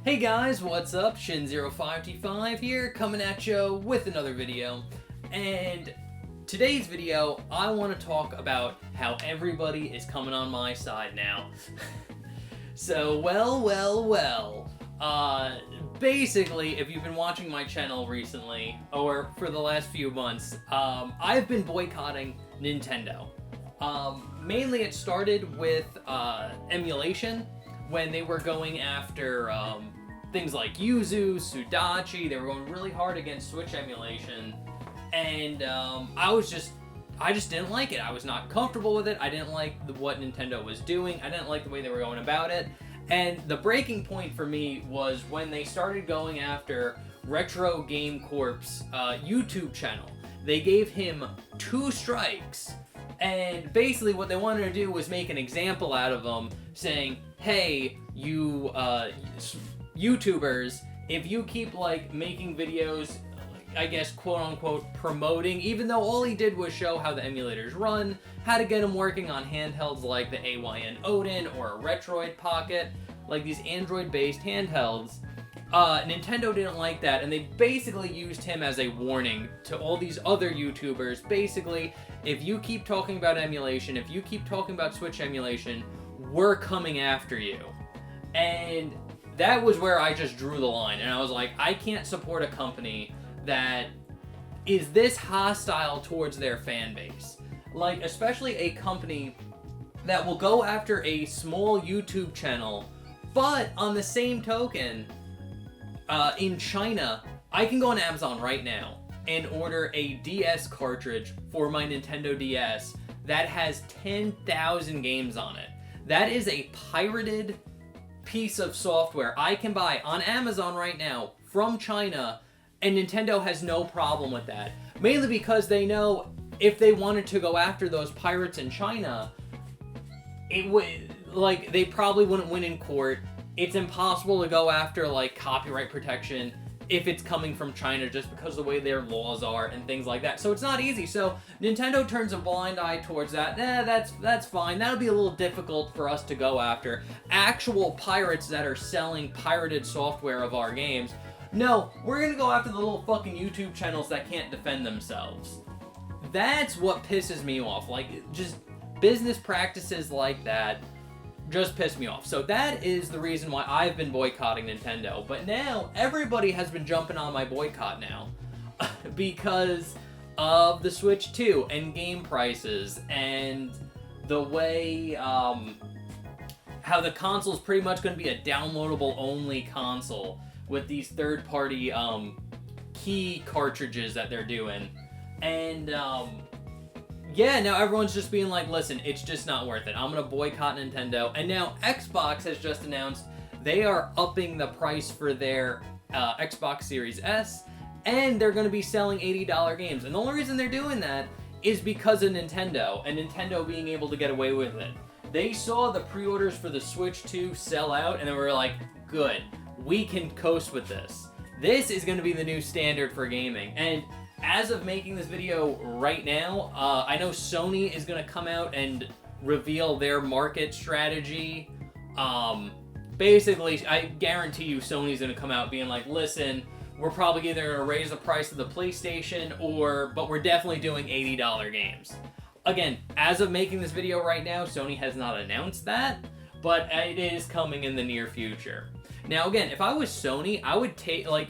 Hey guys, what's up? Shin05T5 here, coming at you with another video. And today's video, I want to talk about how everybody is coming on my side now. So, basically, if you've been watching my channel recently, or for the last few months, I've been boycotting Nintendo. Mainly it started with emulation, when they were going after things like Yuzu, Sudachi. They were going really hard against Switch emulation, and I just didn't like it. I was not comfortable with it. I didn't like what Nintendo was doing. I didn't like the way they were going about it. And the breaking point for me was when they started going after Retro Game Corp's YouTube channel. They gave him 2 strikes, and basically what they wanted to do was make an example out of him, saying, hey, you YouTubers, if you keep like making videos, I guess quote unquote promoting, even though all he did was show how the emulators run, how to get them working on handhelds like the AYN Odin or a Retroid Pocket, like these Android based handhelds, Nintendo didn't like that, and they basically used him as a warning to all these other YouTubers. Basically, if you keep talking about emulation, if you keep talking about Switch emulation, we're coming after you. And that was where I just drew the line, and I was like, I can't support a company that is this hostile towards their fan base. Like, especially a company that will go after a small YouTube channel, but on the same token, in China, I can go on Amazon right now and order a DS cartridge for my Nintendo DS that has 10,000 games on it. That is a pirated piece of software I can buy on Amazon right now from China, and Nintendo has no problem with that. Mainly because they know if they wanted to go after those pirates in China, it would, like, they probably wouldn't win in court. It's impossible to go after, like, copyright protection if it's coming from China, just because of the way their laws are and things like that. So it's not easy. So Nintendo turns a blind eye towards that. That's fine. That'll be a little difficult for us to go after. Actual pirates that are selling pirated software of our games. No, we're gonna go after the little fucking YouTube channels that can't defend themselves. That's what pisses me off. Like, just business practices like that just pissed me off. So that is the reason why I've been boycotting Nintendo. But now everybody has been jumping on my boycott now because of the Switch 2 and game prices and the way how the console is pretty much going to be a downloadable only console with these third-party key cartridges that they're doing. And yeah, now everyone's just being like, listen, it's just not worth it. I'm going to boycott Nintendo. And now Xbox has just announced they are upping the price for their Xbox Series S, and they're going to be selling $80 games. And the only reason they're doing that is because of Nintendo, and Nintendo being able to get away with it. They saw the pre-orders for the Switch 2 sell out, and they were like, good, we can coast with this. This is going to be the new standard for gaming. And as of making this video right now, I know Sony is going to come out and reveal their market strategy. Basically, I guarantee you Sony's going to come out being like, listen, we're probably either going to raise the price of the PlayStation, but we're definitely doing $80 games. Again, as of making this video right now, Sony has not announced that, but it is coming in the near future. Now, again, if I was Sony, I would take, like,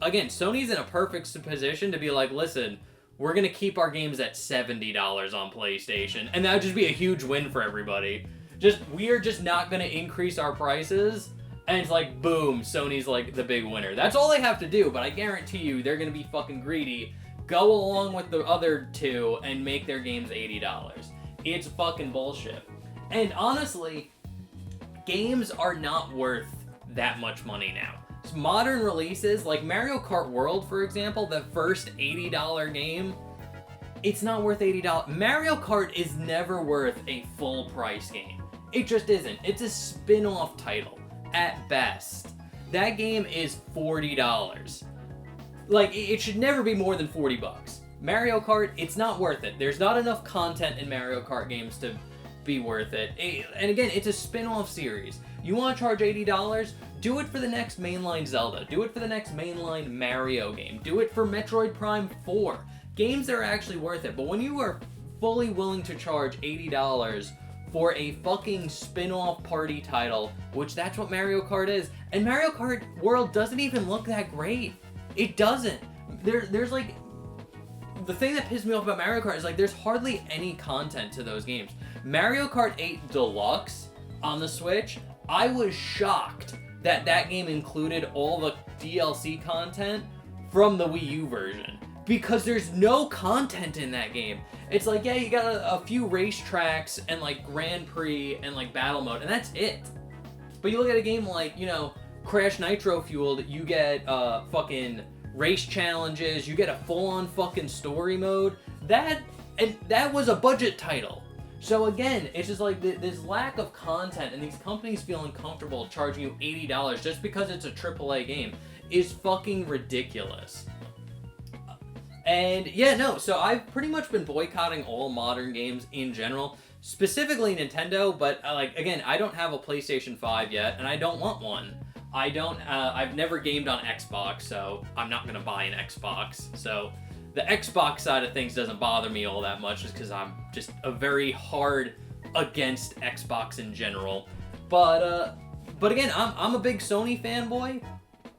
again, Sony's in a perfect position to be like, listen, we're going to keep our games at $70 on PlayStation, and that would just be a huge win for everybody. We're just not going to increase our prices, and it's like, boom, Sony's like the big winner. That's all they have to do, but I guarantee you they're going to be fucking greedy, go along with the other two, and make their games $80. It's fucking bullshit. And honestly, games are not worth that much money now. Modern releases, like Mario Kart World, for example, the first $80 game, it's not worth $80. Mario Kart is never worth a full price game. It just isn't. It's a spin-off title, at best. That game is $40. Like, it should never be more than 40 bucks. Mario Kart, it's not worth it. There's not enough content in Mario Kart games to be worth it. And again, it's a spin-off series. You want to charge $80? Do it for the next mainline Zelda. Do it for the next mainline Mario game. Do it for Metroid Prime 4. Games that are actually worth it. But when you are fully willing to charge $80 for a fucking spin-off party title, which that's what Mario Kart is, and Mario Kart World doesn't even look that great. It doesn't. There's like, the thing that pissed me off about Mario Kart is like there's hardly any content to those games. Mario Kart 8 Deluxe on the Switch, I was shocked that that game included all the DLC content from the Wii U version, because there's no content in that game. It's like, yeah, you got a few racetracks and like Grand Prix and like battle mode, and that's it. But you look at a game like, you know, Crash Nitro Fueled, you get fucking race challenges, you get a full-on fucking story mode. That was a budget title. So again, it's just like this lack of content and these companies feeling comfortable charging you $80 just because it's a AAA game is fucking ridiculous. And yeah, no, so I've pretty much been boycotting all modern games in general, specifically Nintendo, but like, again, I don't have a PlayStation 5 yet, and I don't want one. I've never gamed on Xbox, so I'm not gonna buy an Xbox. So the Xbox side of things doesn't bother me all that much, just because I'm just a very hard against Xbox in general. But again, I'm a big Sony fanboy.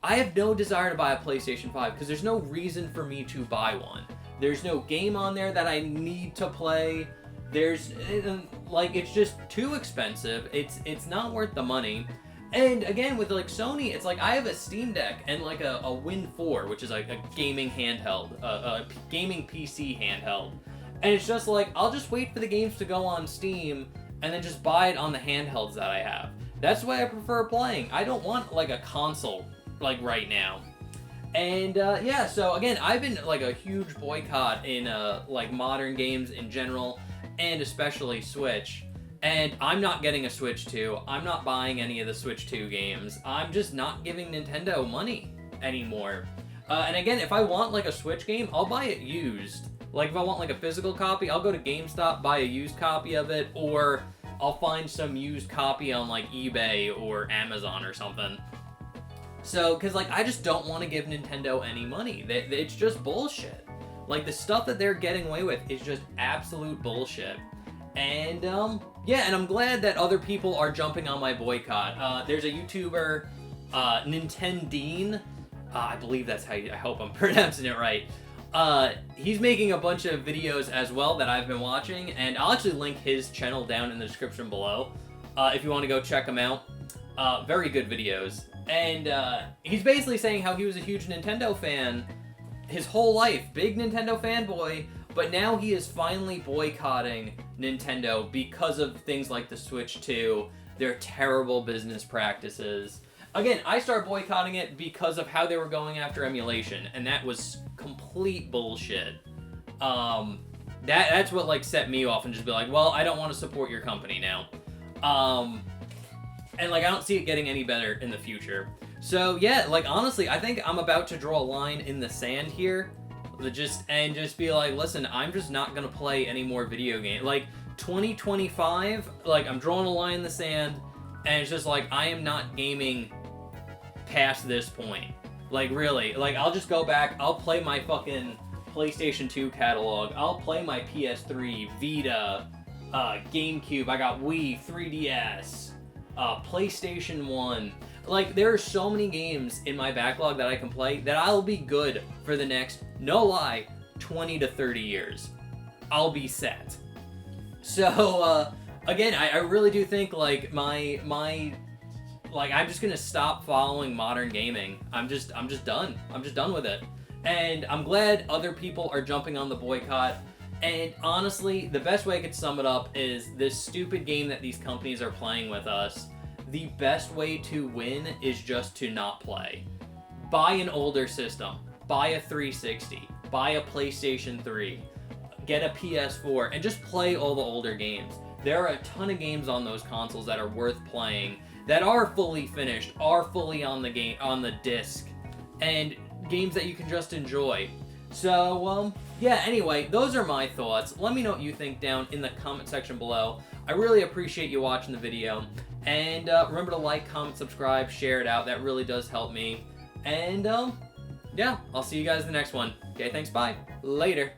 I have no desire to buy a PlayStation 5 because there's no reason for me to buy one. There's no game on there that I need to play. It's just too expensive. It's not worth the money. And again, with like Sony, it's like I have a Steam Deck and like a Win 4, which is like a gaming handheld, a gaming PC handheld. And it's just like, I'll just wait for the games to go on Steam and then just buy it on the handhelds that I have. That's the way I prefer playing. I don't want like a console like right now. And yeah, so again, I've been like a huge boycott in like modern games in general, and especially Switch. And I'm not getting a Switch 2. I'm not buying any of the Switch 2 games. I'm just not giving Nintendo money anymore. And again, if I want like a Switch game, I'll buy it used. Like if I want like a physical copy, I'll go to GameStop, buy a used copy of it, or I'll find some used copy on like eBay or Amazon or something. So, because like I just don't want to give Nintendo any money. It's just bullshit. Like the stuff that they're getting away with is just absolute bullshit. And yeah, and I'm glad that other people are jumping on my boycott. There's a YouTuber, Nintendine. I believe that's how I hope I'm pronouncing it right. He's making a bunch of videos as well that I've been watching, and I'll actually link his channel down in the description below if you want to go check him out. Very good videos. And he's basically saying how he was a huge Nintendo fan his whole life, big Nintendo fanboy, but now he is finally boycotting Nintendo because of things like the Switch 2, their terrible business practices. Again, I started boycotting it because of how they were going after emulation, and that was complete bullshit. That's what like set me off and just be like, well, I don't want to support your company now. And like I don't see it getting any better in the future. So yeah, like honestly, I think I'm about to draw a line in the sand here. Just be like, listen, I'm just not gonna play any more video games. Like 2025, like I'm drawing a line in the sand, and it's just like I am not gaming past this point. Like really, like I'll just go back, I'll play my fucking PlayStation 2 catalog, I'll play my PS3, Vita, GameCube, I got Wii, 3DS, PlayStation 1. Like, there are so many games in my backlog that I can play that I'll be good for the next, no lie, 20 to 30 years. I'll be set. So, again, I really do think, like, I'm just gonna stop following modern gaming. I'm just done. I'm just done with it. And I'm glad other people are jumping on the boycott. And honestly, the best way I could sum it up is this stupid game that these companies are playing with us. The best way to win is just to not play. Buy an older system. Buy a 360. Buy a PlayStation 3. Get a PS4 and just play all the older games. There are a ton of games on those consoles that are worth playing, that are fully finished, are fully on the disc, and games that you can just enjoy. So, yeah, anyway, those are my thoughts. Let me know what you think down in the comment section below. I really appreciate you watching the video. And remember to like, comment, subscribe, share it out. That really does help me. And yeah, I'll see you guys in the next one. Okay, thanks, bye. Later.